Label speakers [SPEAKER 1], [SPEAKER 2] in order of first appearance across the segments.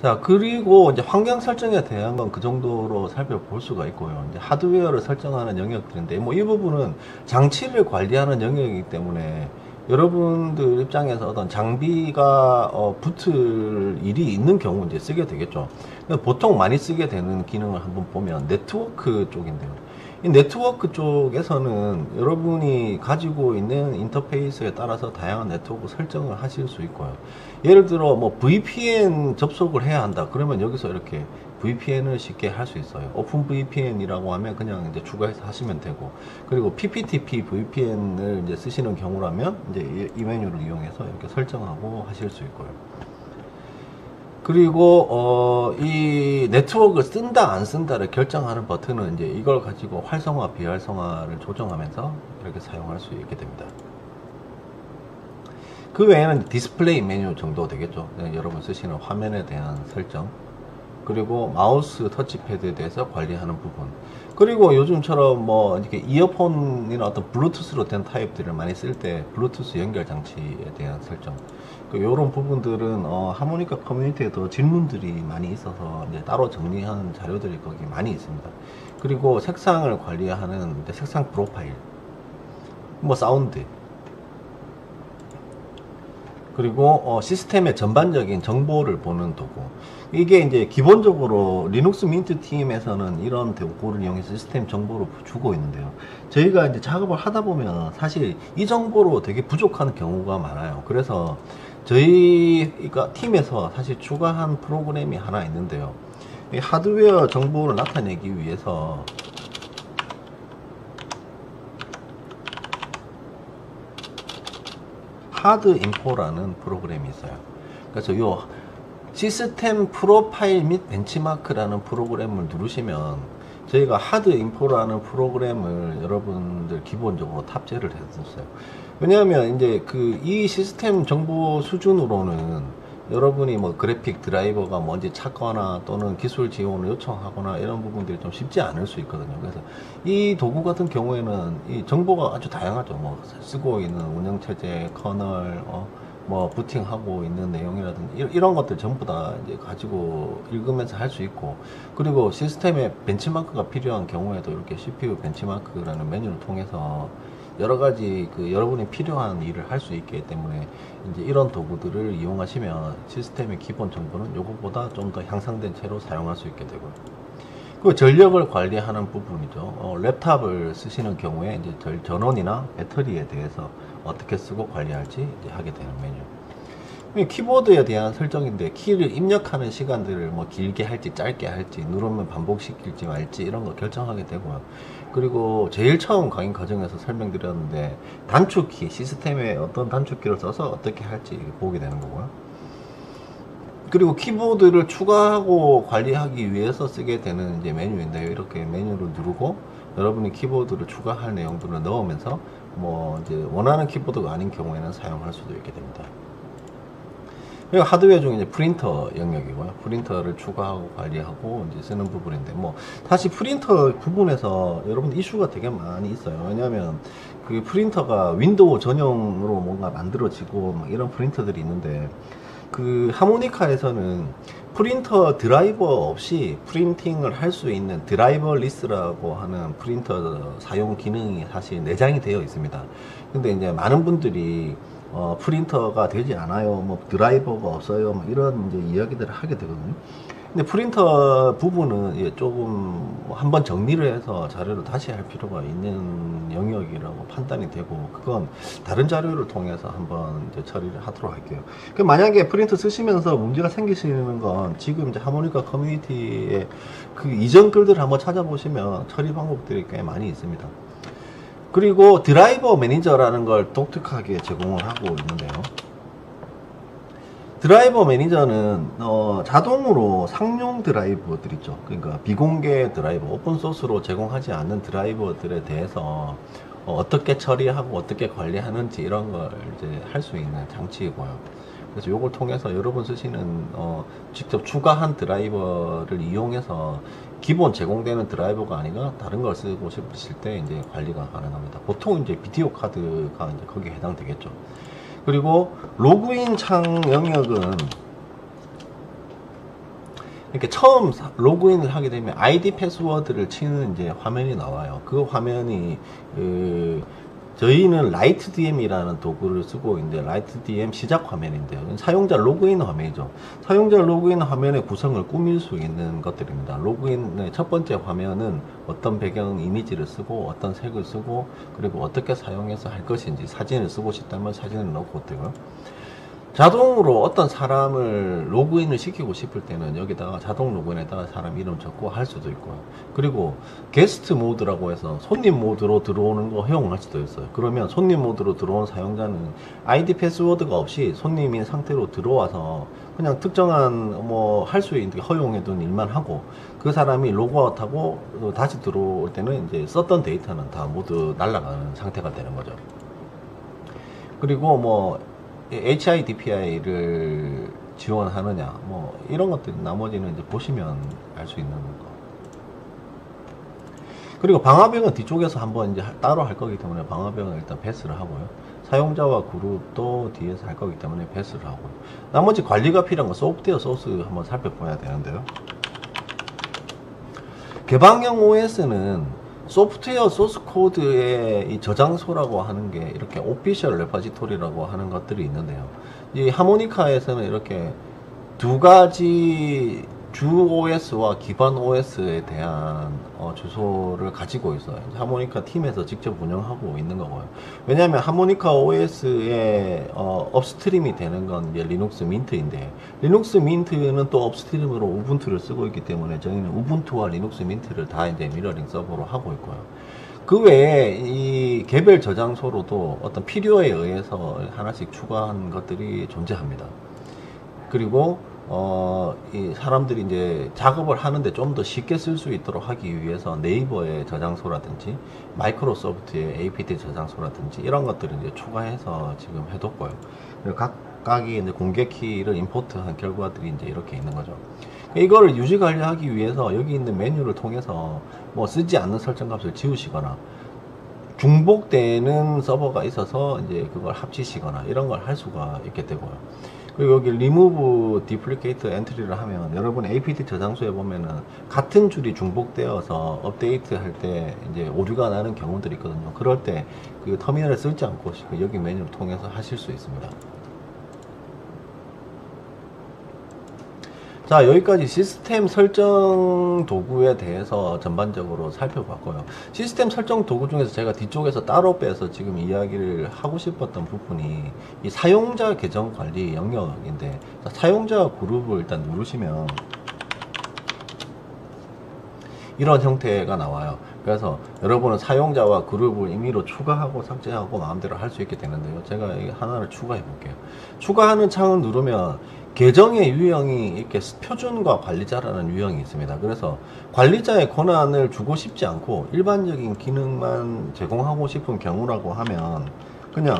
[SPEAKER 1] 자, 그리고 이제 환경 설정에 대한 건 그 정도로 살펴볼 수가 있고요. 이제 하드웨어를 설정하는 영역들인데, 뭐 이 부분은 장치를 관리하는 영역이기 때문에 여러분들 입장에서 어떤 장비가 붙을 일이 있는 경우 이제 쓰게 되겠죠. 보통 많이 쓰게 되는 기능을 한번 보면 네트워크 쪽인데요. 이 네트워크 쪽에서는 여러분이 가지고 있는 인터페이스에 따라서 다양한 네트워크 설정을 하실 수 있고요. 예를 들어 뭐 VPN 접속을 해야 한다. 그러면 여기서 이렇게 VPN을 쉽게 할 수 있어요. 오픈 VPN이라고 하면 그냥 이제 추가해서 하시면 되고, 그리고 PPTP VPN을 이제 쓰시는 경우라면 이제 이 메뉴를 이용해서 이렇게 설정하고 하실 수 있고요. 그리고 이 네트워크를 쓴다 안 쓴다를 결정하는 버튼은 이제 이걸 가지고 활성화 비활성화를 조정하면서 이렇게 사용할 수 있게 됩니다. 그 외에는 디스플레이 메뉴 정도 되겠죠. 네, 여러분 쓰시는 화면에 대한 설정, 그리고 마우스 터치패드에 대해서 관리하는 부분, 그리고 요즘처럼 뭐 이렇게 이어폰이나 어떤 블루투스로 된 타입들을 많이 쓸 때 블루투스 연결 장치에 대한 설정, 이런 부분들은 하모니카 커뮤니티에도 질문들이 많이 있어서 이제 따로 정리한 자료들이 거기 많이 있습니다. 그리고 색상을 관리하는 색상 프로파일, 뭐 사운드, 그리고 시스템의 전반적인 정보를 보는 도구. 이게 이제 기본적으로 리눅스 민트 팀에서는 이런 도구를 이용해서 시스템 정보를 주고 있는데요. 저희가 이제 작업을 하다 보면 사실 이 정보로 되게 부족한 경우가 많아요. 그래서 저희가 팀에서 사실 추가한 프로그램이 하나 있는데요. 이 하드웨어 정보를 나타내기 위해서 하드 인포라는 프로그램이 있어요. 그래서 요 시스템 프로파일 및 벤치마크라는 프로그램을 누르시면 저희가 하드 인포라는 프로그램을 여러분들 기본적으로 탑재를 해뒀어요. 왜냐하면 이제 이 시스템 정보 수준으로는 여러분이 뭐 그래픽 드라이버가 뭔지 찾거나 또는 기술 지원을 요청하거나 이런 부분들이 좀 쉽지 않을 수 있거든요. 그래서 이 도구 같은 경우에는 이 정보가 아주 다양하죠. 뭐 쓰고 있는 운영체제, 커널, 뭐 부팅하고 있는 내용이라든지 이런 것들 전부 다 이제 가지고 읽으면서 할 수 있고, 그리고 시스템에 벤치마크가 필요한 경우에도 이렇게 CPU 벤치마크라는 메뉴를 통해서 여러 가지 여러분이 필요한 일을 할 수 있기 때문에 이제 이런 도구들을 이용하시면 시스템의 기본 정보는 요것보다 좀 더 향상된 채로 사용할 수 있게 되고요. 그 전력을 관리하는 부분이죠. 랩탑을 쓰시는 경우에 이제 전원이나 배터리에 대해서 어떻게 쓰고 관리할지 이제 하게 되는 메뉴. 키보드에 대한 설정인데 키를 입력하는 시간들을 뭐 길게 할지 짧게 할지 누르면 반복시킬지 말지 이런 거 결정하게 되고요. 그리고 제일 처음 강의 과정에서 설명드렸는데 단축키, 시스템에 어떤 단축키를 써서 어떻게 할지 보게 되는 거고요. 그리고 키보드를 추가하고 관리하기 위해서 쓰게 되는 이제 메뉴인데요. 이렇게 메뉴를 누르고 여러분이 키보드를 추가할 내용들을 넣으면서 뭐 이제 원하는 키보드가 아닌 경우에는 사용할 수도 있게 됩니다. 그리고 하드웨어 중에 이제 프린터 영역이고요. 프린터를 추가하고 관리하고 이제 쓰는 부분인데, 뭐 다시 프린터 부분에서 여러분 이슈가 되게 많이 있어요. 왜냐하면 그 프린터가 윈도우 전용으로 뭔가 만들어지고 막 이런 프린터들이 있는데, 하모니카에서는 프린터 드라이버 없이 프린팅을 할 수 있는 드라이버리스라고 하는 프린터 사용 기능이 사실 내장이 되어 있습니다. 근데 이제 많은 분들이 프린터가 되지 않아요, 뭐 드라이버가 없어요, 뭐 이런 이제 이야기들을 하게 되거든요. 근데 프린터 부분은 조금 한번 정리를 해서 자료를 다시 할 필요가 있는 영역이라고 판단이 되고, 그건 다른 자료를 통해서 한번 이제 처리를 하도록 할게요. 만약에 프린터 쓰시면서 문제가 생기시는 건 지금 이제 하모니카 커뮤니티에 이전 글들을 한번 찾아보시면 처리 방법들이 꽤 많이 있습니다. 그리고 드라이버 매니저라는 걸 독특하게 제공을 하고 있는데요. 드라이버 매니저는 자동으로 상용 드라이버들 있죠. 그러니까 비공개 드라이버, 오픈소스로 제공하지 않는 드라이버들에 대해서 어떻게 처리하고 어떻게 관리하는지 이런 걸 이제 할 수 있는 장치이고요. 그래서 이걸 통해서 여러분 쓰시는 직접 추가한 드라이버를 이용해서 기본 제공되는 드라이버가 아니라 다른 걸 쓰고 싶으실 때 이제 관리가 가능합니다. 보통 이제 비디오 카드가 이제 거기에 해당되겠죠. 그리고 로그인 창 영역은 이렇게 처음 로그인을 하게 되면 아이디 패스워드를 치는 이제 화면이 나와요. 그 화면이 저희는 라이트DM이라는 도구를 쓰고 이제 라이트DM 시작 화면인데요. 사용자 로그인 화면이죠. 사용자 로그인 화면의 구성을 꾸밀 수 있는 것들입니다. 로그인의 첫 번째 화면은 어떤 배경 이미지를 쓰고 어떤 색을 쓰고 그리고 어떻게 사용해서 할 것인지, 사진을 쓰고 싶다면 사진을 넣고 되고요. 자동으로 어떤 사람을 로그인을 시키고 싶을 때는 여기다가 자동 로그인에다가 사람 이름 적고 할 수도 있고요. 그리고 게스트 모드라고 해서 손님 모드로 들어오는 거 허용할 수도 있어요. 그러면 손님 모드로 들어온 사용자는 아이디 패스워드가 없이 손님인 상태로 들어와서 그냥 특정한 뭐 할 수 있는 허용해둔 일만 하고 그 사람이 로그아웃하고 다시 들어올 때는 이제 썼던 데이터는 다 모두 날아가는 상태가 되는 거죠. 그리고 뭐 HIDPI를 지원하느냐 뭐 이런 것들 나머지는 이제 보시면 알 수 있는 거. 그리고 방화벽은 뒤쪽에서 한번 이제 따로 할 거기 때문에 방화벽은 일단 패스를 하고요. 사용자와 그룹도 뒤에서 할 거기 때문에 패스를 하고요. 나머지 관리가 필요한 거 소프트웨어 소스 한번 살펴봐야 되는데요. 개방형 OS는 소프트웨어 소스 코드의 이 저장소라고 하는 게 이렇게 오피셜 레파지토리라고 하는 것들이 있는데요. 이 하모니카에서는 이렇게 두 가지 주 OS와 기반 OS에 대한 주소를 가지고 있어요. 하모니카 팀에서 직접 운영하고 있는 거고요. 왜냐하면 하모니카 OS의 업스트림이 되는 건 이제 리눅스 민트인데, 리눅스 민트는 또 업스트림으로 우분투를 쓰고 있기 때문에 저희는 우분투와 리눅스 민트를 다 이제 미러링 서버로 하고 있고요. 그 외에 이 개별 저장소로도 어떤 필요에 의해서 하나씩 추가한 것들이 존재합니다. 그리고 이 사람들이 이제 작업을 하는데 좀 더 쉽게 쓸 수 있도록 하기 위해서 네이버의 저장소라든지 마이크로소프트의 apt 저장소라든지 이런 것들을 이제 추가해서 지금 해뒀고요. 각각이 이제 공개 키를 임포트한 결과들이 이제 이렇게 있는 거죠. 이거를 유지 관리하기 위해서 여기 있는 메뉴를 통해서 뭐 쓰지 않는 설정 값을 지우시거나 중복되는 서버가 있어서 이제 그걸 합치시거나 이런 걸 할 수가 있게 되고요. 그리고 여기 remove duplicate entry를 하면 여러분 apt 저장소에 보면은 같은 줄이 중복되어서 업데이트 할 때 이제 오류가 나는 경우들이 있거든요. 그럴 때 그 터미널을 쓰지 않고 여기 메뉴를 통해서 하실 수 있습니다. 자, 여기까지 시스템 설정 도구에 대해서 전반적으로 살펴봤고요. 시스템 설정 도구 중에서 제가 뒤쪽에서 따로 빼서 지금 이야기를 하고 싶었던 부분이 이 사용자 계정 관리 영역인데, 자, 사용자 그룹을 일단 누르시면 이런 형태가 나와요. 그래서 여러분은 사용자와 그룹을 임의로 추가하고 삭제하고 마음대로 할 수 있게 되는데요. 제가 하나를 추가해 볼게요. 추가하는 창을 누르면 계정의 유형이 이렇게 표준과 관리자라는 유형이 있습니다. 그래서 관리자의 권한을 주고 싶지 않고 일반적인 기능만 제공하고 싶은 경우라고 하면 그냥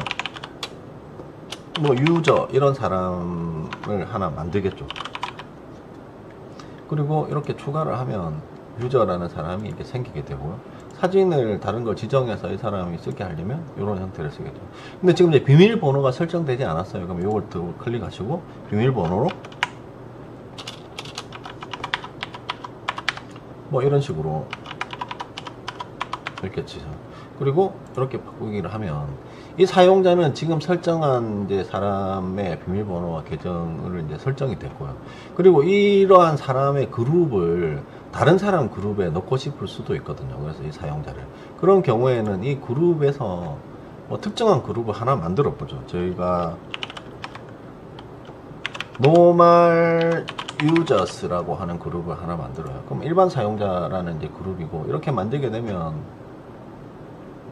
[SPEAKER 1] 뭐 유저 이런 사람을 하나 만들겠죠. 그리고 이렇게 추가를 하면 유저라는 사람이 이렇게 생기게 되고요. 사진을 다른 걸 지정해서 이 사람이 쓰게 하려면 이런 형태를 쓰겠죠. 근데 지금 이제 비밀번호가 설정되지 않았어요. 그럼 이걸 더 클릭하시고 비밀번호로 뭐 이런 식으로 이렇게 치죠. 그리고 이렇게 바꾸기를 하면 이 사용자는 지금 설정한 이제 사람의 비밀번호와 계정을 이제 설정이 됐고요. 그리고 이러한 사람의 그룹을 다른 사람 그룹에 넣고 싶을 수도 있거든요. 그래서 이 사용자를 그런 경우에는 이 그룹에서 뭐 특정한 그룹을 하나 만들어 보죠. 저희가 normal users라고 하는 그룹을 하나 만들어요. 그럼 일반 사용자라는 이제 그룹이고, 이렇게 만들게 되면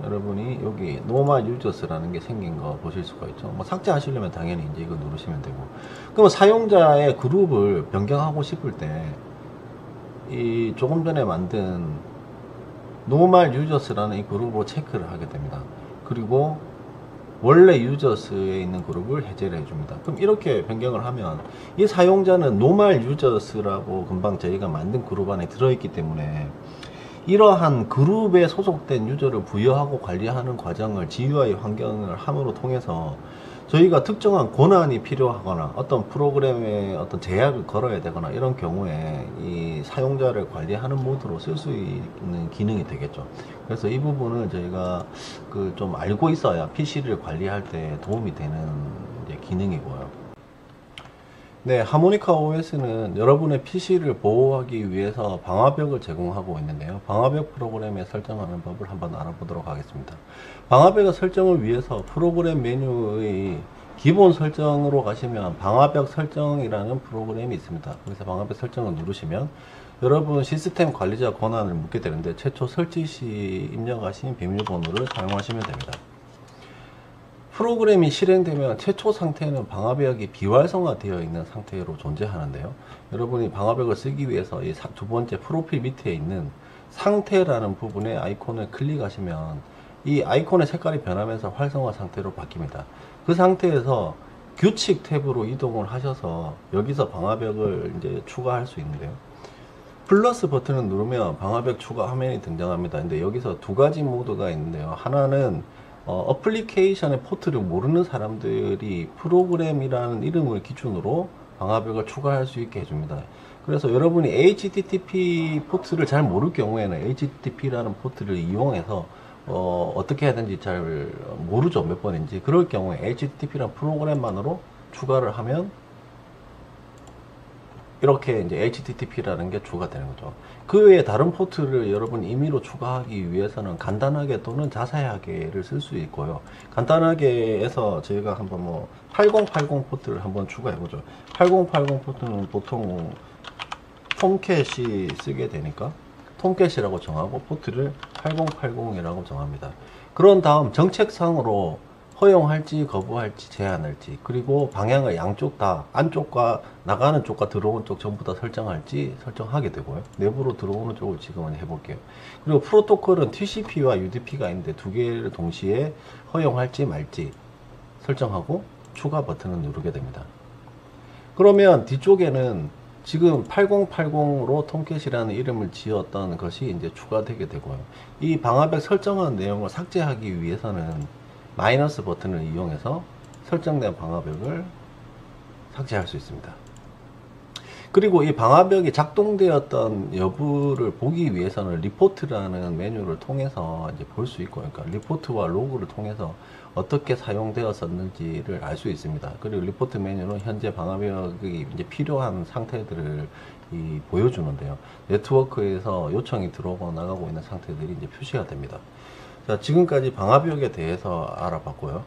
[SPEAKER 1] 여러분이 여기 normal users라는 게 생긴 거 보실 수가 있죠. 뭐 삭제하시려면 당연히 이제 이거 누르시면 되고, 그럼 사용자의 그룹을 변경하고 싶을 때 이 조금 전에 만든 normal users라는 이 그룹으로 체크를 하게 됩니다. 그리고 원래 users에 있는 그룹을 해제를 해줍니다. 그럼 이렇게 변경을 하면 이 사용자는 normal users라고 금방 저희가 만든 그룹 안에 들어있기 때문에 이러한 그룹에 소속된 유저를 부여하고 관리하는 과정을 GUI 환경을 함으로 통해서 저희가 특정한 권한이 필요하거나 어떤 프로그램에 어떤 제약을 걸어야 되거나 이런 경우에 이 사용자를 관리하는 모드로 쓸 수 있는 기능이 되겠죠. 그래서 이 부분을 저희가 그 좀 알고 있어야 PC를 관리할 때 도움이 되는 이제 기능이고요. 네, 하모니카 OS는 여러분의 PC를 보호하기 위해서 방화벽을 제공하고 있는데요. 방화벽 프로그램에 설정하는 법을 한번 알아보도록 하겠습니다. 방화벽 설정을 위해서 프로그램 메뉴의 기본 설정으로 가시면 방화벽 설정이라는 프로그램이 있습니다. 그래서 방화벽 설정을 누르시면 여러분 시스템 관리자 권한을 묻게 되는데 최초 설치 시 입력하신 비밀번호를 사용하시면 됩니다. 프로그램이 실행되면 최초 상태는 방화벽이 비활성화되어 있는 상태로 존재하는데요. 여러분이 방화벽을 쓰기 위해서 이 두 번째 프로필 밑에 있는 상태라는 부분에 아이콘을 클릭하시면 이 아이콘의 색깔이 변하면서 활성화 상태로 바뀝니다. 그 상태에서 규칙 탭으로 이동을 하셔서 여기서 방화벽을 이제 추가할 수 있는데요. 플러스 버튼을 누르면 방화벽 추가 화면이 등장합니다. 근데 여기서 두 가지 모드가 있는데요. 하나는 어플리케이션의 포트를 모르는 사람들이 프로그램이라는 이름을 기준으로 방화벽을 추가할 수 있게 해줍니다. 그래서 여러분이 HTTP 포트를 잘 모를 경우에는 HTTP라는 포트를 이용해서 어떻게 해야 되는지 잘 모르죠. 몇 번인지. 그럴 경우에 HTTP라는 프로그램만으로 추가를 하면 이렇게 이제 HTTP라는 게 추가되는 거죠. 그 외에 다른 포트를 여러분 임의로 추가하기 위해서는 간단하게 또는 자세하게를 쓸 수 있고요. 간단하게 해서 저희가 한번 뭐 8080 포트를 한번 추가해 보죠. 8080 포트는 보통 톰캣이 쓰게 되니까 톰캣이라고 정하고 포트를 8080이라고 정합니다. 그런 다음 정책상으로 허용할지 거부할지 제한할지, 그리고 방향을 양쪽 다 안쪽과 나가는 쪽과 들어오는 쪽 전부 다 설정할지 설정하게 되고요. 내부로 들어오는 쪽을 지금은 해볼게요. 그리고 프로토콜은 TCP와 UDP가 있는데 두 개를 동시에 허용할지 말지 설정하고 추가 버튼을 누르게 됩니다. 그러면 뒤쪽에는 지금 8080으로 톰캣이라는 이름을 지었던 것이 이제 추가되게 되고요. 이 방화벽 설정한 내용을 삭제하기 위해서는 마이너스 버튼을 이용해서 설정된 방화벽을 삭제할 수 있습니다. 그리고 이 방화벽이 작동되었던 여부를 보기 위해서는 리포트라는 메뉴를 통해서 이제 볼 수 있고, 그러니까 리포트와 로그를 통해서 어떻게 사용되었었는지를 알 수 있습니다. 그리고 리포트 메뉴는 현재 방화벽이 이제 필요한 상태들을 보여주는데요. 네트워크에서 요청이 들어오고 나가고 있는 상태들이 이제 표시가 됩니다. 자, 지금까지 방화벽에 대해서 알아봤고요.